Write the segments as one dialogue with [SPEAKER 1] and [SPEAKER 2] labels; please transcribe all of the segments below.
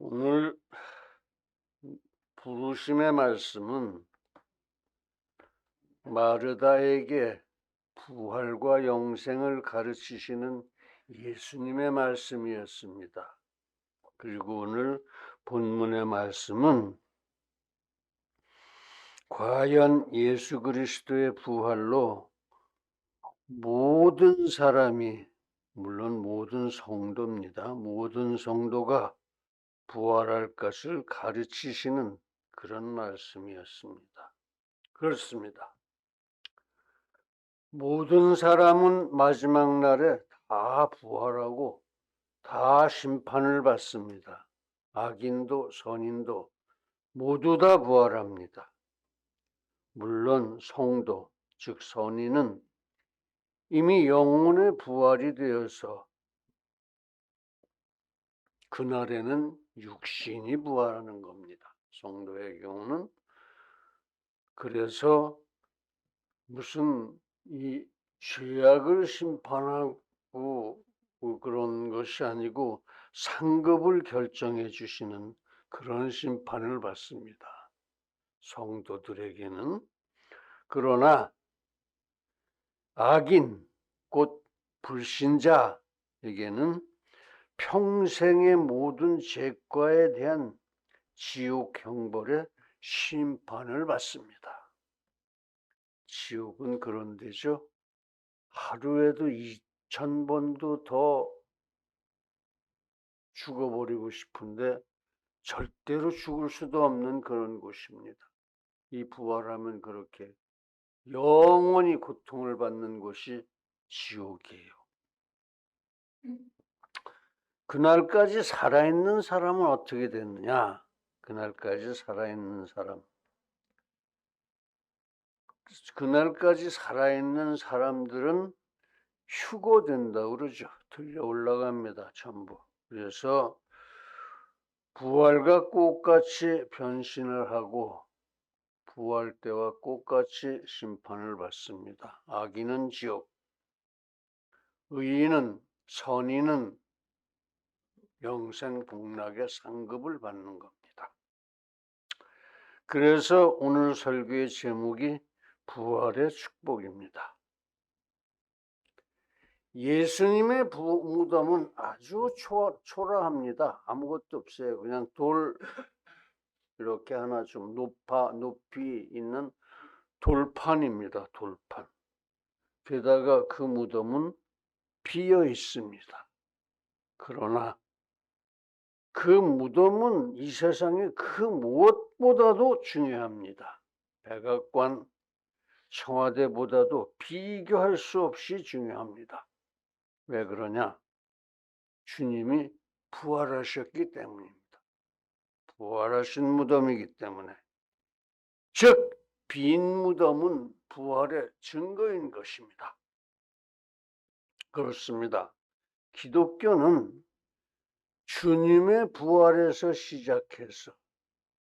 [SPEAKER 1] 오늘 부르심의 말씀은 마르다에게 부활과 영생을 가르치시는 예수님의 말씀이었습니다. 그리고 오늘 본문의 말씀은 과연 예수 그리스도의 부활로 모든 사람이, 물론 모든 성도입니다. 모든 성도가 부활할 것을 가르치시는 그런 말씀이었습니다. 그렇습니다. 모든 사람은 마지막 날에 다 부활하고 다 심판을 받습니다. 악인도 선인도 모두 다 부활합니다. 물론 성도, 즉 선인은 이미 영혼의 부활이 되어서 그날에는 육신이 부활하는 겁니다. 성도의 경우는. 그래서 무슨 이 죄악을 심판하고 그런 것이 아니고 상급을 결정해 주시는 그런 심판을 받습니다. 성도들에게는. 그러나 악인, 곧 불신자에게는 평생의 모든 죄과에 대한 지옥 형벌의 심판을 받습니다. 지옥은 그런 데죠. 하루에도 2000번도 더 죽어버리고 싶은데 절대로 죽을 수도 없는 그런 곳입니다. 이 부활하면 그렇게 영원히 고통을 받는 곳이 지옥이에요. 그날까지 살아있는 사람은 어떻게 됐느냐? 그날까지 살아있는 사람. 그날까지 살아있는 사람들은 휴거된다 그러죠. 들려 올라갑니다. 전부. 그래서 부활과 똑같이 변신을 하고 부활 때와 똑같이 심판을 받습니다. 악인은 지옥, 의인은 선인은 영생 복락의 상급을 받는 겁니다. 그래서 오늘 설교의 제목이 부활의 축복입니다. 예수님의 무덤은 아주 초라합니다. 아무것도 없어요. 그냥 돌 이렇게 하나 좀 높이 있는 돌판입니다. 돌판. 게다가 그 무덤은 비어 있습니다. 그러나 그 무덤은 이 세상의 그 무엇보다도 중요합니다. 백악관, 청와대보다도 비교할 수 없이 중요합니다. 왜 그러냐? 주님이 부활하셨기 때문입니다. 부활하신 무덤이기 때문에. 즉, 빈 무덤은 부활의 증거인 것입니다. 그렇습니다. 기독교는 주님의 부활에서 시작해서,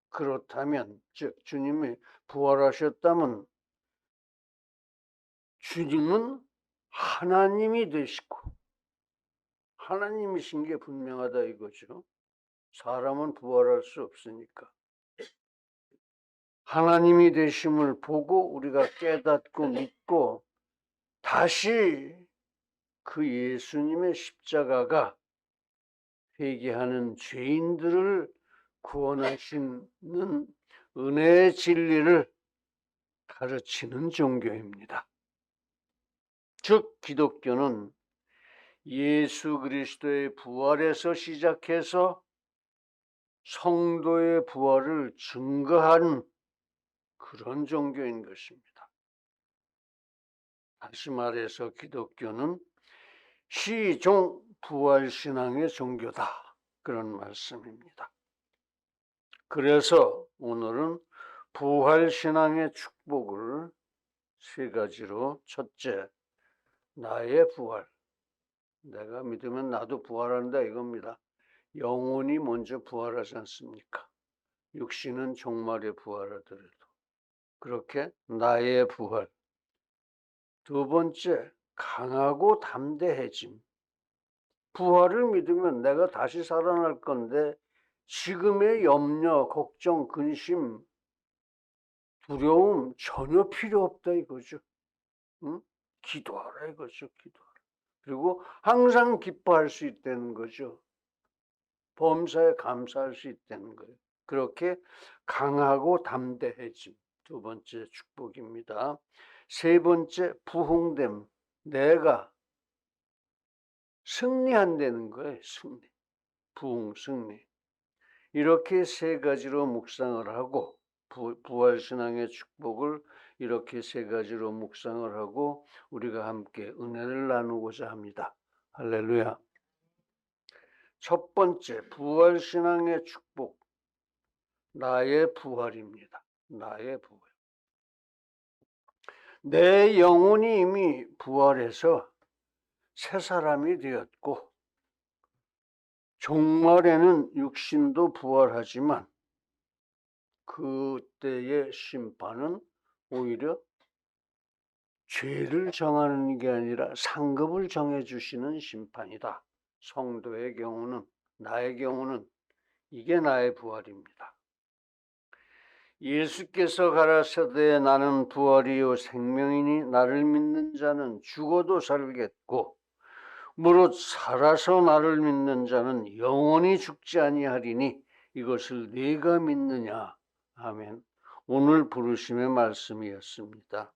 [SPEAKER 1] 그렇다면, 즉 주님이 부활하셨다면 주님은 하나님이 되시고 하나님이신 게 분명하다 이거죠. 사람은 부활할 수 없으니까. 하나님이 되심을 보고 우리가 깨닫고 믿고 다시 그 예수님의 십자가가 회개하는 죄인들을 구원하시는 은혜의 진리를 가르치는 종교입니다. 즉 기독교는 예수 그리스도의 부활에서 시작해서 성도의 부활을 증거하는 그런 종교인 것입니다. 다시 말해서 기독교는 시종 부활신앙의 종교다. 그런 말씀입니다. 그래서 오늘은 부활신앙의 축복을 세 가지로, 첫째, 나의 부활. 내가 믿으면 나도 부활한다 이겁니다. 영혼이 먼저 부활하지 않습니까? 육신은 종말에 부활하더라도. 그렇게 나의 부활. 두 번째, 강하고 담대해짐. 부활을 믿으면 내가 다시 살아날 건데 지금의 염려, 걱정, 근심, 두려움 전혀 필요 없다 이거죠. 응? 기도하라 이거죠. 기도하라. 그리고 항상 기뻐할 수 있다는 거죠. 범사에 감사할 수 있다는 거예요. 그렇게 강하고 담대해짐. 두 번째 축복입니다. 세 번째 부흥됨. 내가 승리한다는 거예요. 승리. 부흥, 승리. 이렇게 세 가지로 묵상을 하고 부활신앙의 축복을 이렇게 세 가지로 묵상을 하고 우리가 함께 은혜를 나누고자 합니다. 할렐루야. 첫 번째 부활신앙의 축복. 나의 부활입니다. 나의 부활. 내 영혼이 이미 부활해서 새 사람이 되었고 종말에는 육신도 부활하지만 그때의 심판은 오히려 죄를 정하는 게 아니라 상급을 정해주시는 심판이다. 성도의 경우는, 나의 경우는 이게 나의 부활입니다. 예수께서 가라사대 나는 부활이요 생명이니 나를 믿는 자는 죽어도 살겠고 무릇 살아서 나를 믿는 자는 영원히 죽지 아니하리니 이것을 네가 믿느냐. 아멘. 오늘 부르심의 말씀이었습니다.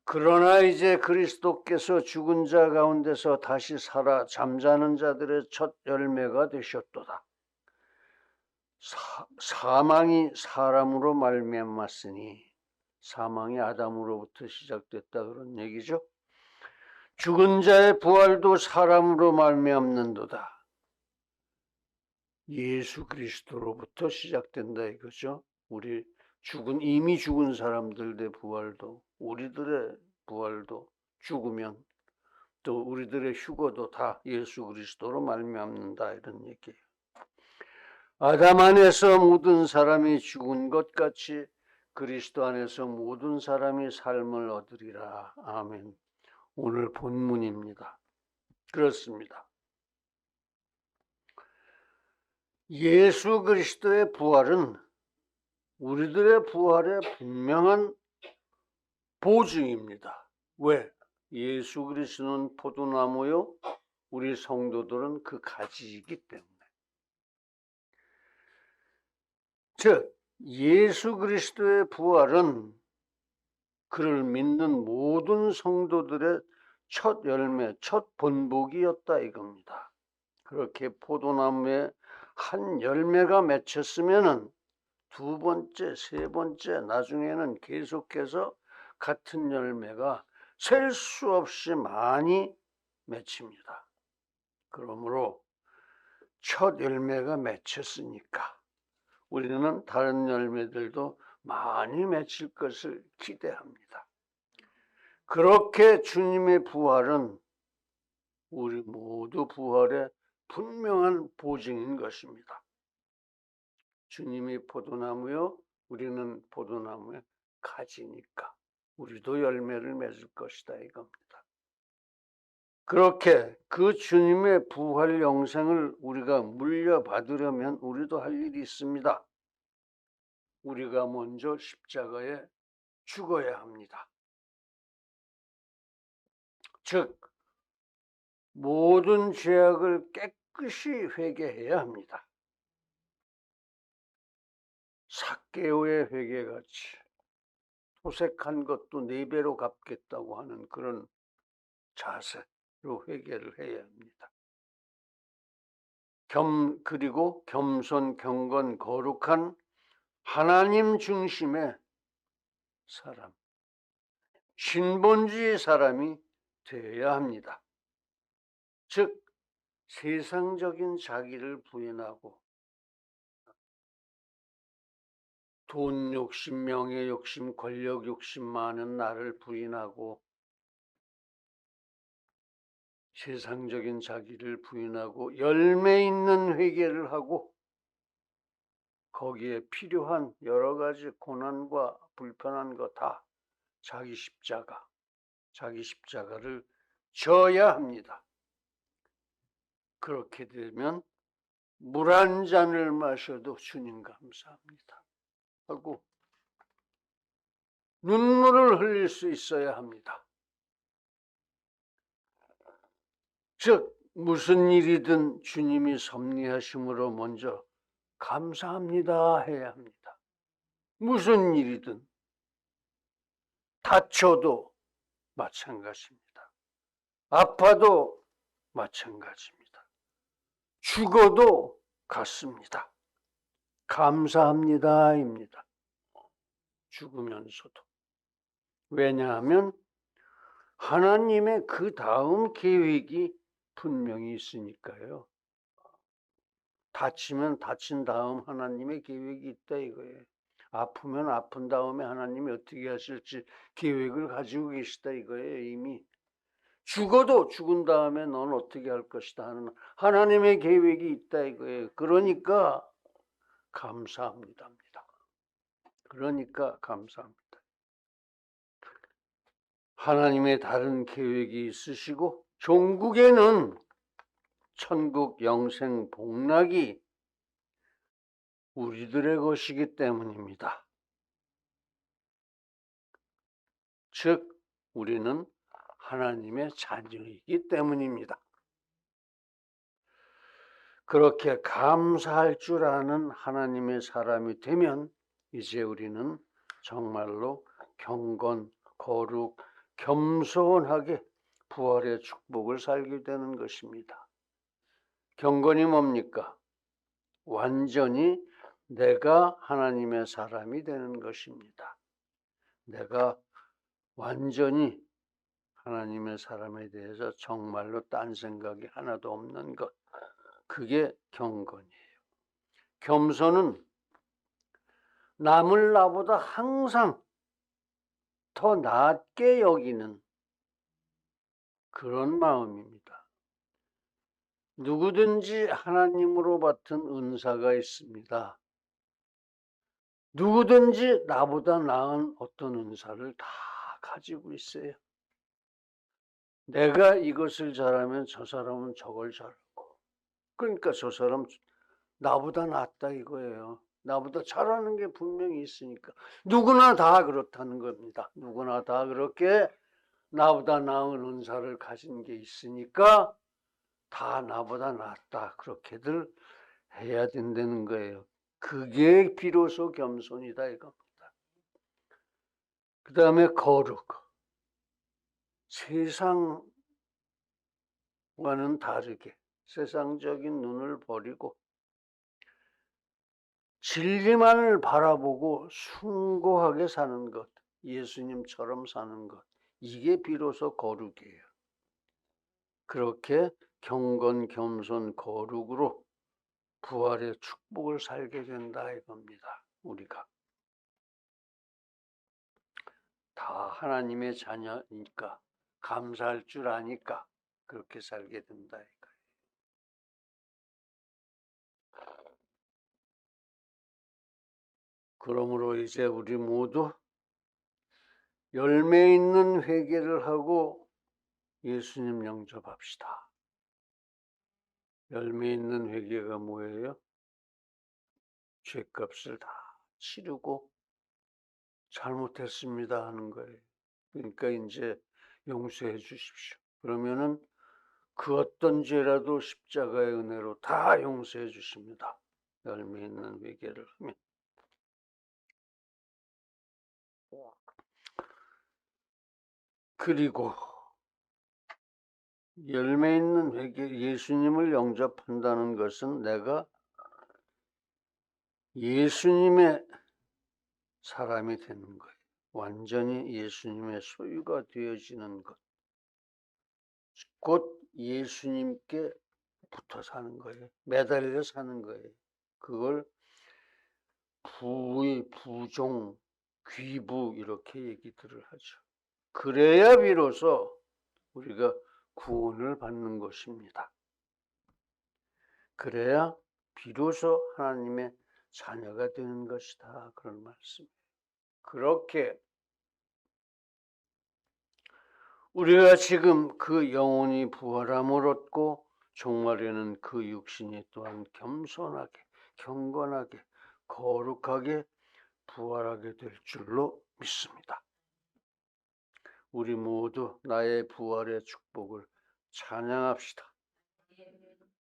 [SPEAKER 1] 그러나 이제 그리스도께서 죽은 자 가운데서 다시 살아 잠자는 자들의 첫 열매가 되셨도다. 사망이 사람으로 말미암았으니 사망이 아담으로부터 시작됐다 그런 얘기죠. 죽은 자의 부활도 사람으로 말미암는도다. 예수 그리스도로부터 시작된다 이거죠. 우리 이미 죽은 사람들의 부활도 우리들의 부활도 죽으면 또 우리들의 휴거도 다 예수 그리스도로 말미암는다 이런 얘기예요. 아담 안에서 모든 사람이 죽은 것 같이 그리스도 안에서 모든 사람이 삶을 얻으리라. 아멘. 오늘 본문입니다. 그렇습니다. 예수 그리스도의 부활은 우리들의 부활의 분명한 보증입니다. 왜? 예수 그리스도는 포도나무요, 우리 성도들은 그 가지이기 때문에. 즉, 예수 그리스도의 부활은 그를 믿는 모든 성도들의 첫 열매, 첫 본보기였다 이겁니다. 그렇게 포도나무에 한 열매가 맺혔으면은 두 번째, 세 번째, 나중에는 계속해서 같은 열매가 셀 수 없이 많이 맺힙니다. 그러므로 첫 열매가 맺혔으니까 우리는 다른 열매들도 많이 맺힐 것을 기대합니다. 그렇게 주님의 부활은 우리 모두 부활의 분명한 보증인 것입니다. 주님이 포도나무요, 우리는 포도나무의 가지니까 우리도 열매를 맺을 것이다 이겁니다. 그렇게 그 주님의 부활 영생을 우리가 물려받으려면 우리도 할 일이 있습니다. 우리가 먼저 십자가에 죽어야 합니다. 즉 모든 죄악을 깨끗이 회개해야 합니다. 삭개오의 회개같이 토색한 것도 4배로 갚겠다고 하는 그런 자세로 회개를 해야 합니다. 그리고 겸손, 경건, 거룩한 하나님 중심의 사람, 신본주의 사람이 되어야 합니다. 즉 세상적인 자기를 부인하고 돈 욕심, 명예 욕심, 권력 욕심 많은 나를 부인하고 세상적인 자기를 부인하고 열매 있는 회개를 하고 거기에 필요한 여러 가지 고난과 불편한 거 다 자기 십자가를 져야 합니다. 그렇게 되면 물 한 잔을 마셔도 주님 감사합니다 하고 눈물을 흘릴 수 있어야 합니다. 즉 무슨 일이든 주님이 섭리하심으로 먼저 감사합니다 해야 합니다. 무슨 일이든 다쳐도 마찬가지입니다. 아파도 마찬가지입니다. 죽어도 같습니다. 감사합니다입니다. 죽으면서도. 왜냐하면 하나님의 그 다음 계획이 분명히 있으니까요. 다치면 다친 다음 하나님의 계획이 있다 이거예요. 아프면 아픈 다음에 하나님이 어떻게 하실지 계획을 가지고 계시다 이거예요. 이미 죽어도 죽은 다음에 넌 어떻게 할 것이다 하는 하나님의 계획이 있다 이거예요. 그러니까 감사합니다. 그러니까 감사합니다. 하나님의 다른 계획이 있으시고 종국에는 천국 영생 복락이 우리들의 것이기 때문입니다. 즉 우리는 하나님의 자녀이기 때문입니다. 그렇게 감사할 줄 아는 하나님의 사람이 되면 이제 우리는 정말로 경건, 거룩, 겸손하게 부활의 축복을 살게 되는 것입니다. 경건이 뭡니까? 완전히 내가 하나님의 사람이 되는 것입니다. 내가 완전히 하나님의 사람에 대해서 정말로 딴 생각이 하나도 없는 것, 그게 경건이에요. 겸손은 남을 나보다 항상 더 낮게 여기는 그런 마음입니다. 누구든지 하나님으로 받은 은사가 있습니다. 누구든지 나보다 나은 어떤 은사를 다 가지고 있어요. 내가 이것을 잘하면 저 사람은 저걸 잘하고, 그러니까 저 사람 나보다 낫다 이거예요. 나보다 잘하는 게 분명히 있으니까. 누구나 다 그렇다는 겁니다. 누구나 다 그렇게 나보다 나은 은사를 가진 게 있으니까 다 나보다 낫다 그렇게들 해야 된다는 거예요. 그게 비로소 겸손이다 이겁니다. 그 다음에 거룩. 세상과는 다르게 세상적인 눈을 버리고 진리만을 바라보고 숭고하게 사는 것, 예수님처럼 사는 것, 이게 비로소 거룩이에요. 그렇게 경건, 겸손, 거룩으로 부활의 축복을 살게 된다 이겁니다. 우리가 다 하나님의 자녀니까 감사할 줄 아니까 그렇게 살게 된다 이거예요. 그러므로 이제 우리 모두 열매 있는 회개를 하고 예수님 영접합시다. 열매 있는 회개가 뭐예요? 죄값을 다 치르고 잘못했습니다 하는 거예요. 그러니까 이제 용서해 주십시오. 그러면은 그 어떤 죄라도 십자가의 은혜로 다 용서해 주십니다. 열매 있는 회개를 하면. 그리고 열매 있는 회개, 예수님을 영접한다는 것은 내가 예수님의 사람이 되는 거예요. 완전히 예수님의 소유가 되어지는 것. 곧 예수님께 붙어 사는 거예요. 매달려 사는 거예요. 그걸 부의, 부종, 귀부 이렇게 얘기들을 하죠. 그래야 비로소 우리가 구원을 받는 것입니다. 그래야 비로소 하나님의 자녀가 되는 것이다. 그런 말씀이에요. 그렇게 우리가 지금 그 영혼이 부활함을 얻고 종말에는 그 육신이 또한 겸손하게, 경건하게, 거룩하게 부활하게 될 줄로 믿습니다. 우리 모두 나의 부활의 축복을 찬양합시다.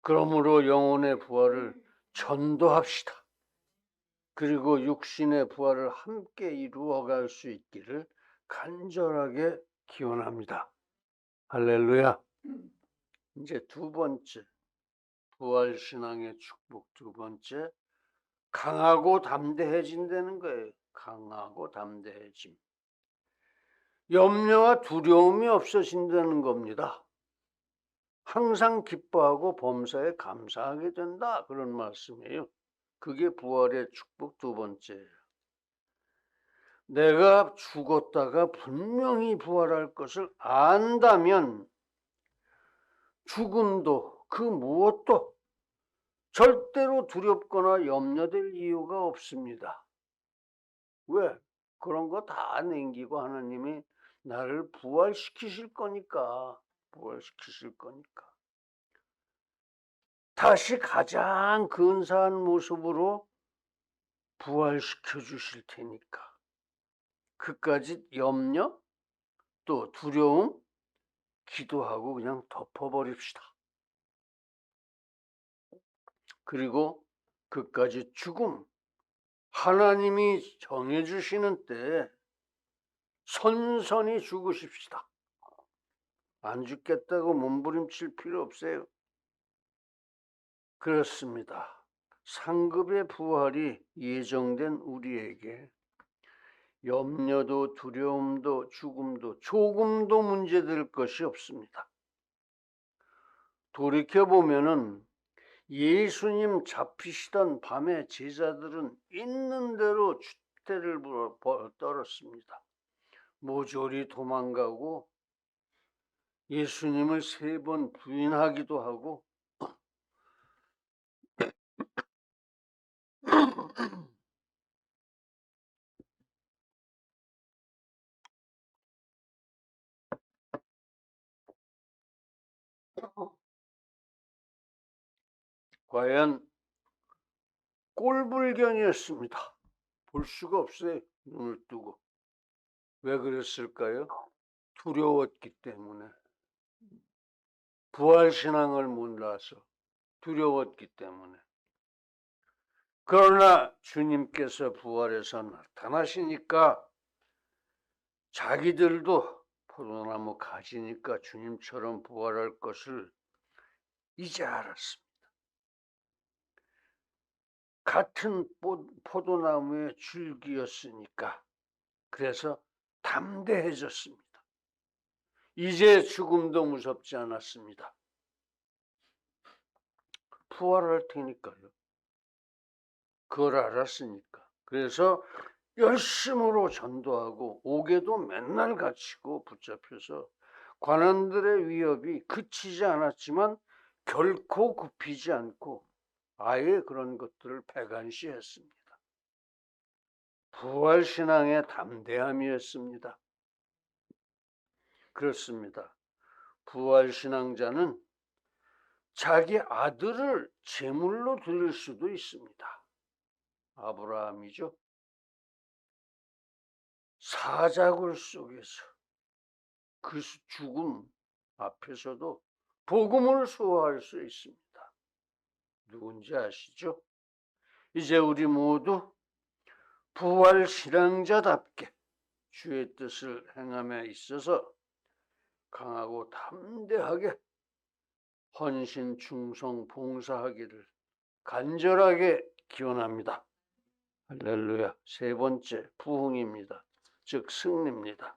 [SPEAKER 1] 그러므로 영혼의 부활을 전도합시다. 그리고 육신의 부활을 함께 이루어갈 수 있기를 간절하게 기원합니다. 할렐루야. 이제 두 번째, 부활신앙의 축복 두 번째, 강하고 담대해진다는 거예요. 강하고 담대해짐. 염려와 두려움이 없어진다는 겁니다. 항상 기뻐하고 범사에 감사하게 된다. 그런 말씀이에요. 그게 부활의 축복 두 번째예요. 내가 죽었다가 분명히 부활할 것을 안다면 죽음도 그 무엇도 절대로 두렵거나 염려될 이유가 없습니다. 왜? 그런 거 다 남기고 하나님이 나를 부활시키실 거니까. 부활시키실 거니까. 다시 가장 근사한 모습으로 부활시켜 주실 테니까. 그까짓 염려, 또 두려움, 기도하고 그냥 덮어버립시다. 그리고 그까짓 죽음, 하나님이 정해주시는 때에 선선히 죽으십시다. 안 죽겠다고 몸부림칠 필요 없어요. 그렇습니다. 상급의 부활이 예정된 우리에게 염려도 두려움도 죽음도 조금도 문제될 것이 없습니다. 돌이켜보면은 예수님 잡히시던 밤에 제자들은 있는 대로 주태를 떨었습니다. 모조리 도망가고 예수님을 3번 부인하기도 하고 과연 꼴불견이었습니다. 볼 수가 없어요. 눈을 뜨고. 왜 그랬을까요? 두려웠기 때문에. 부활신앙을 몰라서 두려웠기 때문에. 그러나 주님께서 부활해서 나타나시니까 자기들도 포도나무 가지니까 주님처럼 부활할 것을 이제 알았습니다. 같은 포도나무의 줄기였으니까. 그래서 담대해졌습니다. 이제 죽음도 무섭지 않았습니다. 부활할 테니까요. 그걸 알았으니까. 그래서 열심으로 전도하고 옥에도 맨날 갇히고 붙잡혀서 관원들의 위협이 그치지 않았지만 결코 굽히지 않고 아예 그런 것들을 배관시했습니다. 부활신앙의 담대함이었습니다. 그렇습니다. 부활신앙자는 자기 아들을 제물로 드릴 수도 있습니다. 아브라함이죠. 사자굴 속에서 그 죽음 앞에서도 복음을 소화할 수 있습니다. 누군지 아시죠? 이제 우리 모두 부활신앙자답게 주의 뜻을 행함에 있어서 강하고 담대하게 헌신, 충성, 봉사하기를 간절하게 기원합니다. 할렐루야. 세 번째, 부흥입니다. 즉 승리입니다.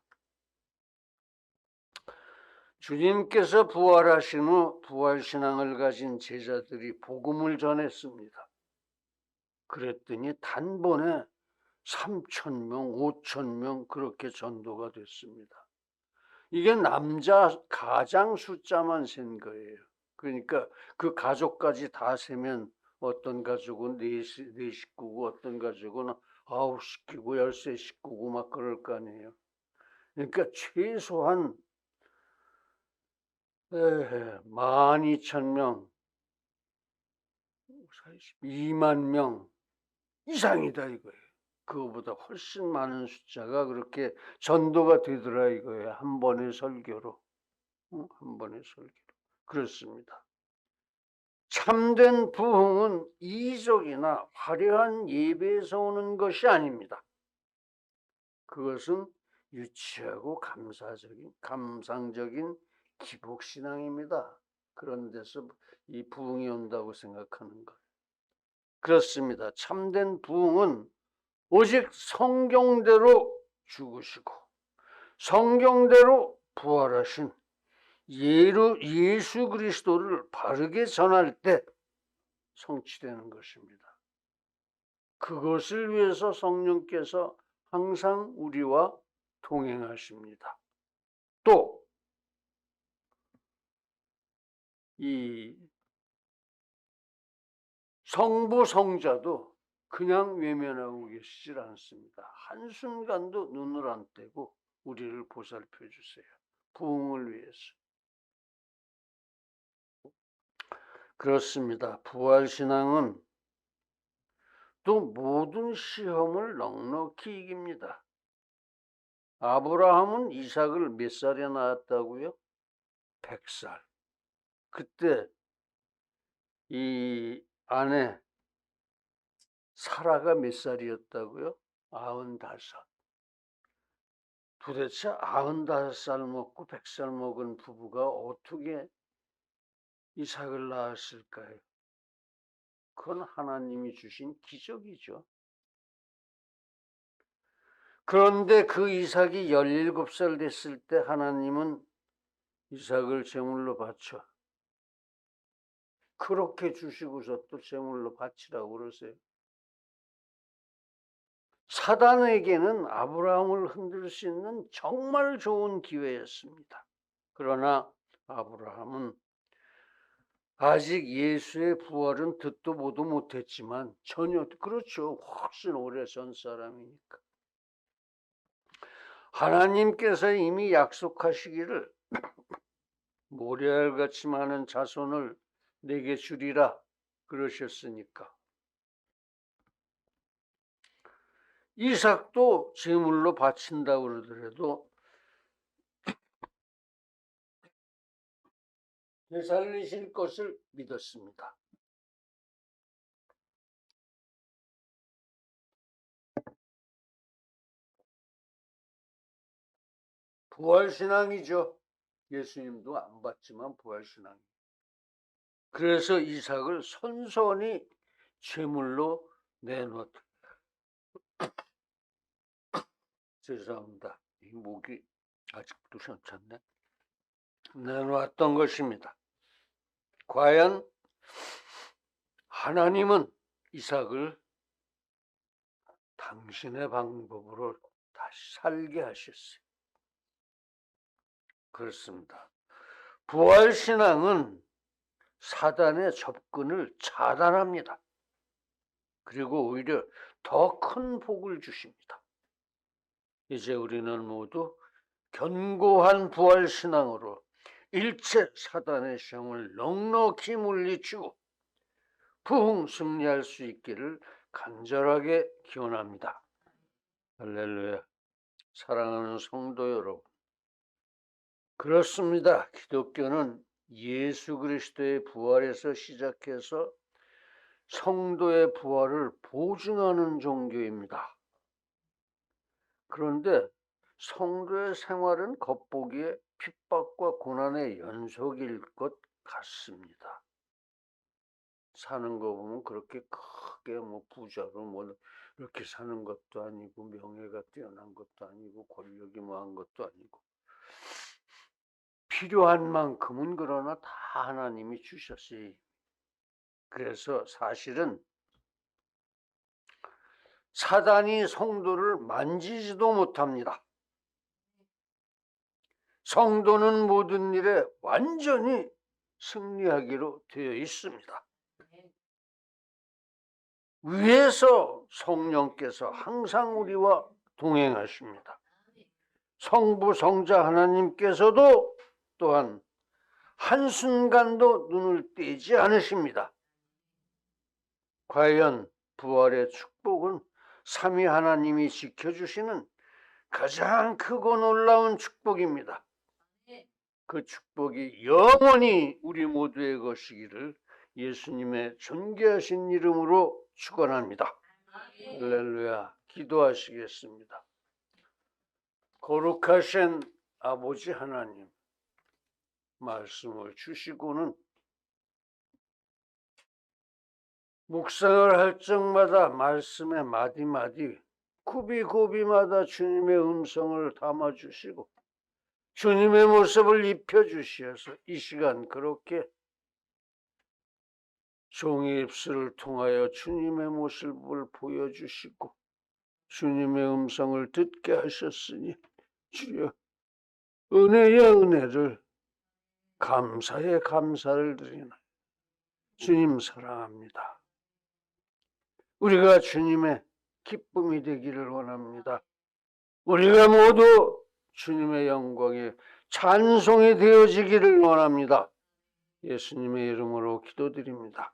[SPEAKER 1] 주님께서 부활하신 후 부활신앙을 가진 제자들이 복음을 전했습니다. 그랬더니 단번에 3,000명, 5,000명 그렇게 전도가 됐습니다. 이게 남자 가장 숫자만 센 거예요. 그러니까 그 가족까지 다 세면 어떤 가족은 네 식구고 어떤 가족은 9식구고 13식구고 막 그럴 거 아니에요. 그러니까 최소한 12,000명, 2만 명 이상이다 이거예요. 그거보다 훨씬 많은 숫자가 그렇게 전도가 되더라 이거예요. 한 번의 설교로. 한 번의 설교로. 그렇습니다. 참된 부흥은 이적이나 화려한 예배에서 오는 것이 아닙니다. 그것은 유치하고 감상적인 기복신앙입니다. 그런 데서 이 부흥이 온다고 생각하는 것. 그렇습니다. 참된 부흥은 오직 성경대로 죽으시고 성경대로 부활하신 예수 그리스도를 바르게 전할 때 성취되는 것입니다. 그것을 위해서 성령께서 항상 우리와 동행하십니다. 또 이 성부 성자도 그냥 외면하고 계시질 않습니다. 한순간도 눈을 안 떼고 우리를 보살펴 주세요. 부흥을 위해서. 그렇습니다. 부활신앙은 또 모든 시험을 넉넉히 이깁니다. 아브라함은 이삭을 몇 살에 낳았다고요? 100살. 그때 이 아내 사라가 몇 살이었다고요? 95. 도대체 95살 먹고 100살 먹은 부부가 어떻게 이삭을 낳았을까요? 그건 하나님이 주신 기적이죠. 그런데 그 이삭이 17살 됐을 때 하나님은 이삭을 제물로 바쳐. 그렇게 주시고서 또 제물로 바치라고 그러세요. 사단에게는 아브라함을 흔들 수 있는 정말 좋은 기회였습니다. 그러나 아브라함은 아직 예수의 부활은 듣도 보도 못했지만 전혀, 그렇죠. 훨씬 오래전 사람이니까. 하나님께서 이미 약속하시기를 모래알같이 많은 자손을 내게 주리라 그러셨으니까. 이삭도 제물로 바친다고 그러더라도 되살리실 것을 믿었습니다. 부활신앙이죠. 예수님도 안 받지만 부활신앙. 그래서 이삭을 선선히 제물로 내놓았다. 죄송합니다. 이 목이 아직도 괜찮네. 내놓았던 것입니다. 과연 하나님은 이삭을 당신의 방법으로 다시 살게 하셨어요. 그렇습니다. 부활신앙은 사단의 접근을 차단합니다. 그리고 오히려 더 큰 복을 주십니다. 이제 우리는 모두 견고한 부활신앙으로 일체 사단의 시험을 넉넉히 물리치고 부흥 승리할 수 있기를 간절하게 기원합니다. 할렐루야. 사랑하는 성도 여러분, 그렇습니다. 기독교는 예수 그리스도의 부활에서 시작해서 성도의 부활을 보증하는 종교입니다. 그런데 성도의 생활은 겉보기에 핍박과 고난의 연속일 것 같습니다. 사는 거 보면 그렇게 크게 부자로 이렇게 사는 것도 아니고 명예가 뛰어난 것도 아니고 권력이 뭐한 것도 아니고 필요한 만큼은 그러나 다 하나님이 주셨어요. 그래서 사실은 사단이 성도를 만지지도 못합니다. 성도는 모든 일에 완전히 승리하기로 되어 있습니다. 위에서 성령께서 항상 우리와 동행하십니다. 성부 성자 하나님께서도 또한 한순간도 눈을 떼지 않으십니다. 과연 부활의 축복은 삼위 하나님이 지켜주시는 가장 크고 놀라운 축복입니다. 그 축복이 영원히 우리 모두의 것이기를 예수님의 존귀하신 이름으로 축원합니다. 할렐루야. 기도하시겠습니다. 거룩하신 아버지 하나님, 말씀을 주시고는 묵상을 할 적마다 말씀의 마디마디 굽이굽이마다 주님의 음성을 담아주시고 주님의 모습을 입혀주시어서 이 시간 그렇게 종의 입술을 통하여 주님의 모습을 보여주시고 주님의 음성을 듣게 하셨으니 주여 은혜의 은혜를 감사의 감사를 드리나 주님 사랑합니다. 우리가 주님의 기쁨이 되기를 원합니다. 우리가 모두 주님의 영광에 찬송이 되어지기를 원합니다. 예수님의 이름으로 기도드립니다.